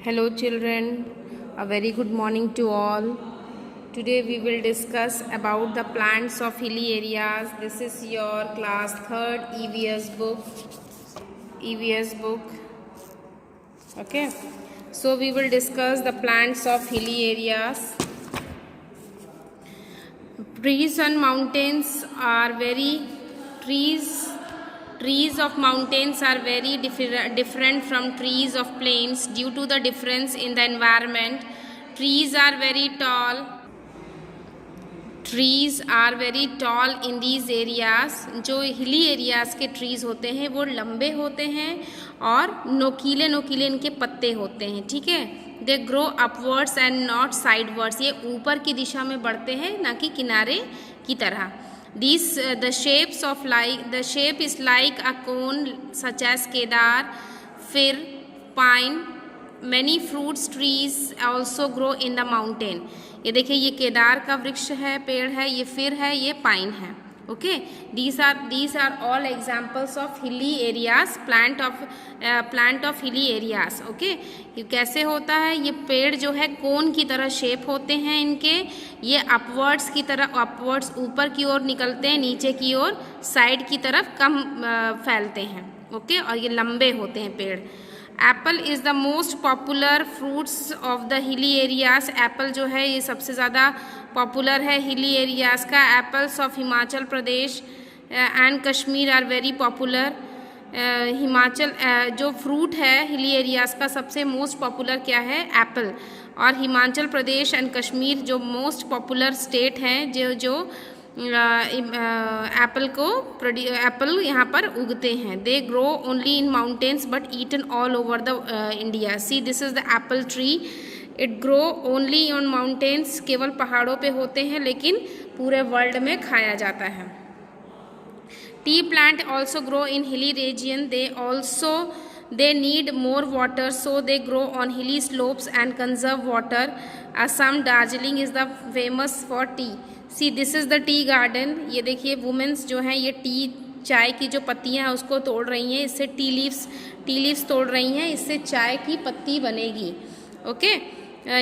Hello children, a very good morning to all. Today we will discuss about the plants of hilly areas. This is your class 3rd EVS book. Okay, so we will discuss the plants of hilly areas. Trees on mountains are trees of mountains are very different from trees of plains due to the difference in the environment. Trees are very tall in these areas. जो hilly areas के trees होते हैं वो लंबे होते हैं और नोकीले इनके पत्ते होते हैं, ठीक है. They grow upwards and not sidewards, ये ऊपर की दिशा में बढ़ते हैं ना कि किनारे की तरह. The shape is like a cone such as kedar, fir, pine. Many fruits trees also grow in the mountain. ये देखिए, ये केदार का वृक्ष है, पेड़ है, ये फिर है, ये पाइन है. Okay, these are all examples of hilly areas, plant of hilly areas. Okay, ये कैसे होता है? ये पेड़ जो है कोन की तरह शेप होते हैं इनके. ये अपवर्ड्स ऊपर की ओर निकलते हैं, नीचे की ओर साइड की तरफ कम फैलते हैं. ओके, और ये लंबे होते हैं पेड़. Apple is the most popular fruits of the hilly areas. Apple जो है ये सबसे ज़्यादा पॉपुलर है हिली एरियाज़ का. Apples of Himachal Pradesh and Kashmir are very popular. Himachal जो फ्रूट है हिली एरियाज़ का सबसे मोस्ट पॉपुलर क्या है? एप्पल. और हिमाचल प्रदेश एंड कश्मीर जो मोस्ट पॉपुलर स्टेट हैं जो एप्पल यहाँ पर उगते हैं. They grow only in mountains but eaten all over the India. See this is the apple tree. It grow only on mountains, केवल पहाड़ों पे होते हैं लेकिन पूरे वर्ल्ड में खाया जाता है. T plant also grow in हिली region. They need more water, so they grow on hilly slopes and conserve water. Assam, Darjeeling is the famous for tea. See, this is the tea garden. ये देखिए women's जो हैं ये चाय की जो पत्तियां हैं उसको तोड़ रही हैं. इससे टी लीव्स तोड़ रही हैं, इससे चाय की पत्ती बनेगी. ओके,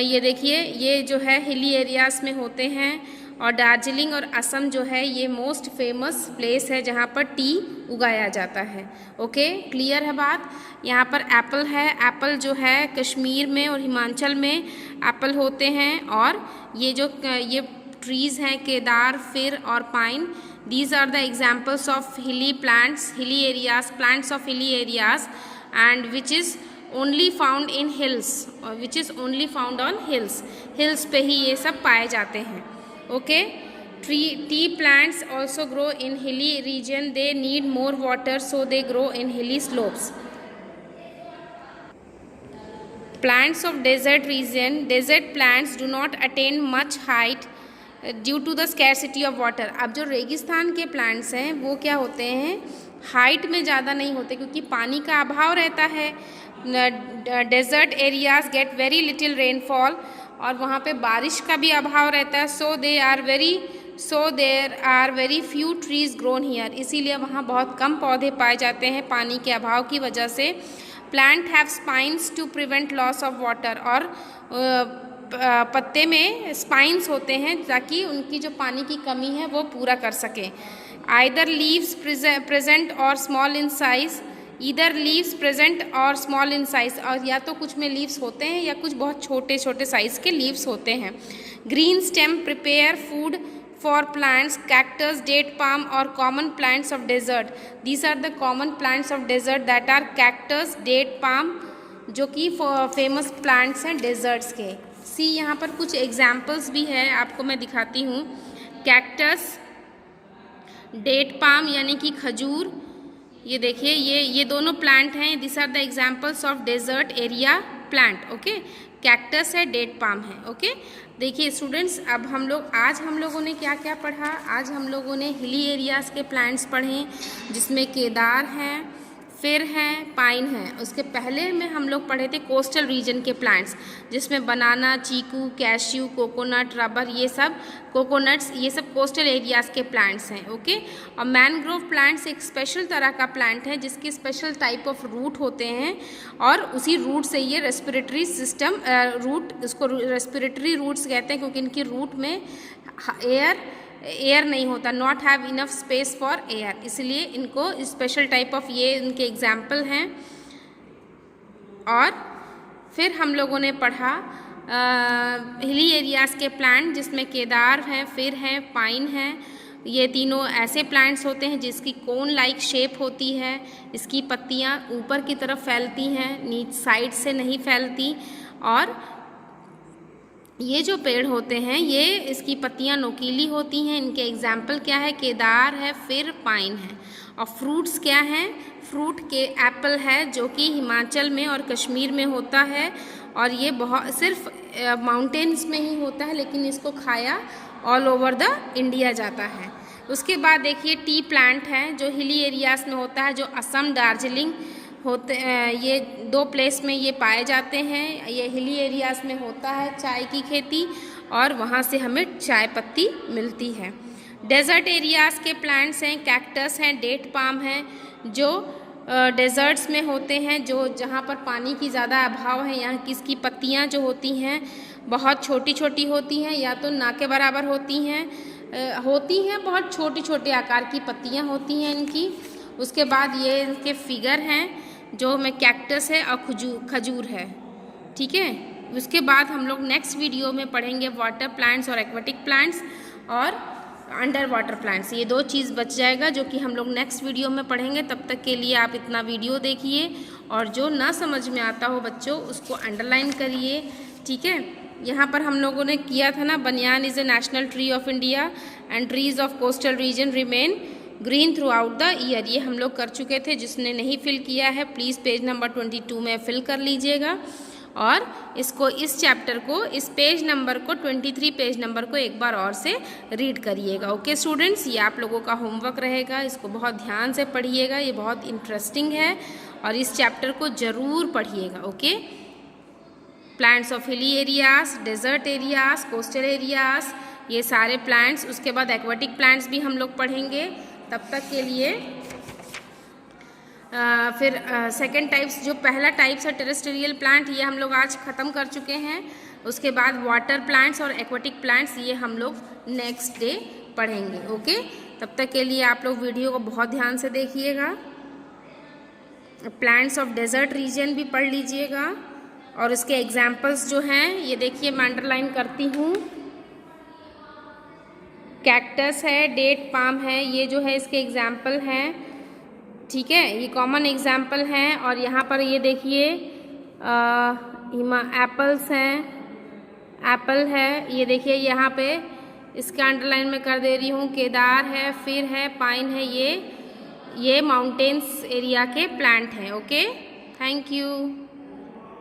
ये देखिए ये जो है हिली एरियाज़ में होते हैं. और दार्जिलिंग और असम जो है ये मोस्ट फेमस प्लेस है जहाँ पर टी उगाया जाता है. ओके, क्लियर है बात. यहाँ पर एप्पल है. एप्पल जो है कश्मीर में और हिमाचल में एप्पल होते हैं. और ये ट्रीज़ हैं केदार, फिर और pine. These are the examples of hilly plants, plants of hilly areas and which is only found on hills. Hills पे ही ये सब पाए जाते हैं. Okay, tea plants also grow in hilly region. They need more water, so they grow in hilly slopes. Plants of desert region. Desert plants do not attain much height due to the scarcity of water. अब जो रेगिस्तान के plants हैं वो क्या होते हैं? Height में ज़्यादा नहीं होते क्योंकि पानी का अभाव रहता है. Desert areas get very little rainfall और वहाँ पे बारिश का भी अभाव रहता है. So there are very few trees grown here. इसीलिए वहाँ बहुत कम पौधे पाए जाते हैं पानी के अभाव की वजह से. Plant have spines to prevent loss of water. और पत्ते में स्पाइन्स होते हैं ताकि उनकी जो पानी की कमी है वो पूरा कर सकें. आइदर लीव्स प्रेजेंट और स्मॉल इन साइज. और या तो कुछ में लीव्स होते हैं या कुछ बहुत छोटे साइज के लीव्स होते हैं. Green stem prepare food for plants. Cactus, date palm और common plants of desert. These are the common plants of desert that are cactus, date palm, जो कि फेमस प्लांट्स हैं डेजर्ट्स के. सी, यहाँ पर कुछ एग्जाम्पल्स भी है, आपको मैं दिखाती हूँ. कैक्टस, डेट पाम यानी कि खजूर. ये देखिए ये दोनों प्लांट हैं. This are the examples of desert area plant. Okay, cactus है, डेट पाम है. ओके, देखिए स्टूडेंट्स, अब आज हम लोगों ने क्या क्या पढ़ा? आज हम लोगों ने हिली एरियाज़ के प्लांट्स पढ़े जिसमें केदार हैं, फिर हैं, पाइन है। उसके पहले में हम लोग पढ़े थे कोस्टल रीजन के प्लांट्स, जिसमें बनाना, चीकू, कैश्यू, कोकोनट, रबर, ये सब कोकोनट्स, ये सब कोस्टल एरियाज़ के प्लांट्स हैं। ओके। और मैनग्रोव प्लांट्स एक स्पेशल तरह का प्लांट है जिसके स्पेशल टाइप ऑफ रूट होते हैं, और उसी रूट से ये रेस्पिरेटरी सिस्टम रूट, इसको रेस्पिरेटरी रूट्स कहते हैं क्योंकि इनकी रूट में एयर नहीं होता, not have enough space for air, इसलिए इनको स्पेशल टाइप ऑफ, ये इनके एग्जाम्पल हैं। और फिर हम लोगों ने पढ़ा हिली एरियाज़ के प्लांट, जिसमें केदार हैं, फिर हैं, पाइन हैं। ये तीनों ऐसे प्लांट्स होते हैं जिसकी कोन लाइक शेप होती है, इसकी पत्तियाँ ऊपर की तरफ फैलती हैं, नीचे साइड से नहीं फैलती। और ये जो पेड़ होते हैं ये, इसकी पत्तियां नोकीली होती हैं। इनके एग्जाम्पल क्या है? केदार है, फिर पाइन है। और फ्रूट्स क्या हैं? फ्रूट के एप्पल है जो कि हिमाचल में और कश्मीर में होता है, और ये बहुत सिर्फ माउंटेन्स में ही होता है, लेकिन इसको खाया ऑल ओवर द इंडिया जाता है। उसके बाद देखिए टी प्लांट है जो हिली एरियाज़ में होता है, जो असम, दार्जिलिंग होते, ये 2 प्लेस में ये पाए जाते हैं। ये हिली एरियाज़ में होता है चाय की खेती, और वहाँ से हमें चाय पत्ती मिलती है। डेज़र्ट एरियाज़ के प्लांट्स हैं, कैक्टस हैं, डेट पाम हैं, जो डेज़र्ट्स में होते हैं, जो जहाँ पर पानी की ज़्यादा अभाव है। यहाँ की इसकी पत्तियाँ जो होती हैं बहुत छोटी छोटी होती हैं, या तो ना के बराबर होती हैं, बहुत छोटी छोटे आकार की पत्तियाँ होती हैं इनकी। उसके बाद ये इनके फिगर हैं जो में कैक्टस है और खजूर है। ठीक है। उसके बाद हम लोग नेक्स्ट वीडियो में पढ़ेंगे वाटर प्लांट्स और एक्वेटिक प्लांट्स और अंडर वाटर प्लांट्स। ये 2 चीज़ बच जाएगा जो कि हम लोग नेक्स्ट वीडियो में पढ़ेंगे। तब तक के लिए आप इतना वीडियो देखिए, और जो ना समझ में आता हो बच्चों उसको अंडरलाइन करिए। ठीक है। यहाँ पर हम लोगों ने किया था ना, बनियान is a national tree of India and trees of coastal region remain green through out the year. ये हम लोग कर चुके थे। जिसने नहीं फिल किया है प्लीज़ पेज नंबर 22 में फिल कर लीजिएगा, और इसको, इस चैप्टर को, इस पेज नंबर को, 23 पेज नंबर को एक बार और से रीड करिएगा। ओके स्टूडेंट्स, ये आप लोगों का होमवर्क रहेगा, इसको बहुत ध्यान से पढ़िएगा, ये बहुत इंटरेस्टिंग है, और इस चैप्टर को ज़रूर पढ़िएगा। Okay. Plants of hilly areas, desert areas, coastal areas, ये सारे प्लांट्स। उसके बाद एक्वेटिक प्लांट्स भी हम लोग पढ़ेंगे। तब तक के लिए फिर सेकंड टाइप्स, जो पहला टाइप्स है टेरेस्ट्रियल प्लांट, ये हम लोग आज ख़त्म कर चुके हैं। उसके बाद वाटर प्लांट्स और एक्वेटिक प्लांट्स ये हम लोग नेक्स्ट डे पढ़ेंगे। ओके। तब तक के लिए आप लोग वीडियो को बहुत ध्यान से देखिएगा। प्लांट्स ऑफ डेजर्ट रीजन भी पढ़ लीजिएगा, और इसके एग्जाम्पल्स जो हैं ये देखिए मैं अंडरलाइन करती हूँ। कैक्टस है, डेट पाम है, ये जो है इसके एग्जाम्पल हैं। ठीक है, ये कॉमन एग्जाम्पल हैं। और यहाँ पर ये देखिए एप्पल्स हैं, एप्पल है, ये देखिए यहाँ पे इसका अंडरलाइन में कर दे रही हूँ। केदार है, फिर है, पाइन है, ये माउंटेन्स एरिया के प्लांट हैं। Okay, thank you.